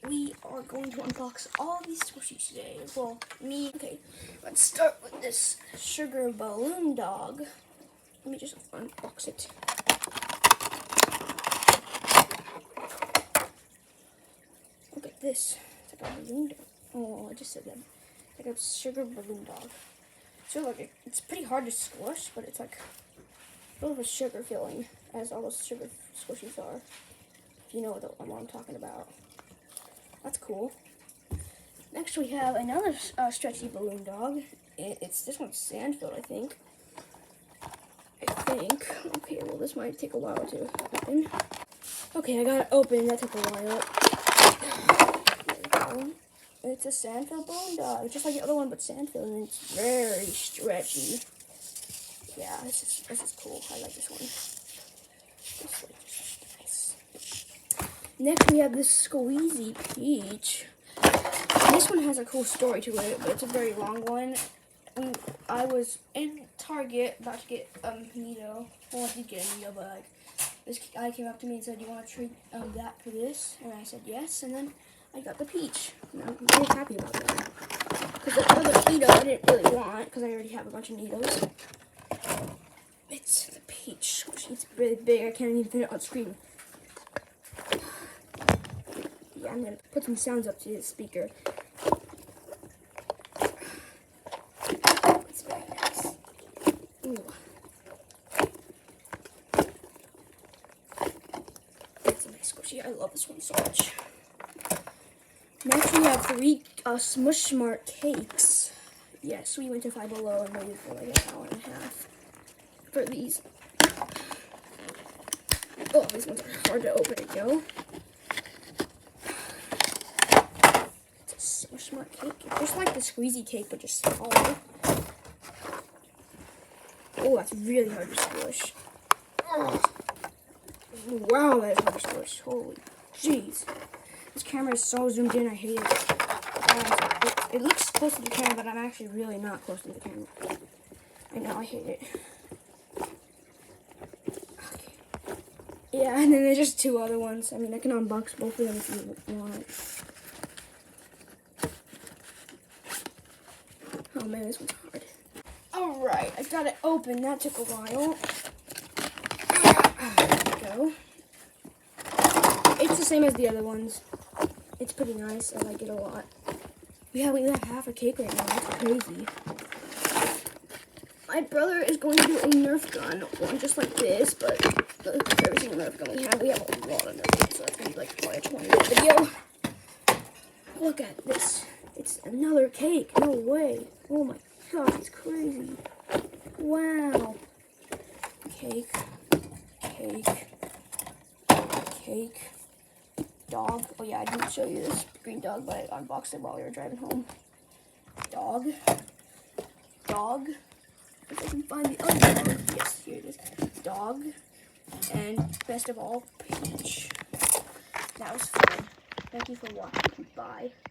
we are going to unbox all these squishies today. Well, me. Okay, let's start with this sugar balloon dog. Let me just unbox it. Look at this. It's like a balloon dog. Oh, I just said that. It's like a sugar balloon dog. So like it's pretty hard to squish, but it's like a little bit of a sugar filling, as all those sugar squishies are. If you know what I'm talking about. That's cool. Next we have another stretchy balloon dog. This one's sand filled, I think. Okay, well this might take a while to open. Okay, I got it open. That took a while. There we go. It's a sand filled balloon dog, just like the other one, but sand filled, and it's very stretchy. Yeah, this is cool. I like this one. This one is nice. Next we have this Squeezy peach. This one has a cool story to it, but it's a very long one. I was in Target about to get Nito. Well, I did get a Nito, but like this guy came up to me and said, "Do you want to trade that for this?" And I said yes, and then I got the peach. And I'm very happy about that. Because the other Nito I didn't really want, because I already have a bunch of Nitos. It's the peach. It's really big. I can't even fit it on screen. Yeah, I'm going to put some sounds up to the speaker. It's very nice. Ooh. It's a nice squishy. I love this one so much. Next we have 3 Smush Smart cakes. Yes, we went to Five Below and waited for like an hour and a half for these. Oh, these ones are hard to open and go. It's a Smush Smart cake. It's just like the Squeezy cake, but just smaller. Oh, that's really hard to squish. Oh. Wow, that's hard to squish. Holy jeez. This camera is so zoomed in, I hate it. It looks close to the camera, but I'm actually really not close to the camera. I know, I hate it. Okay. Yeah, and then there's just 2 other ones. I mean, I can unbox both of them if you want. Oh man, this one's hard. Alright, I got it open. That took a while. There we go. It's the same as the other ones. It's pretty nice. I like it a lot. Yeah, we have half a cake right now. That's crazy. My brother is going to do a Nerf gun, one just like this, but every single Nerf gun we have a lot of Nerf guns, so it's going to be like probably a 20-minute video. Look at this. It's another cake. No way. Oh my gosh, it's crazy. Wow. Cake. Dog. Oh yeah, I didn't show you this green dog, but I unboxed it while we were driving home. Dog. If I can find the other dog. Yes, here it is. Dog. And best of all, peach. That was fun. Thank you for watching. Bye.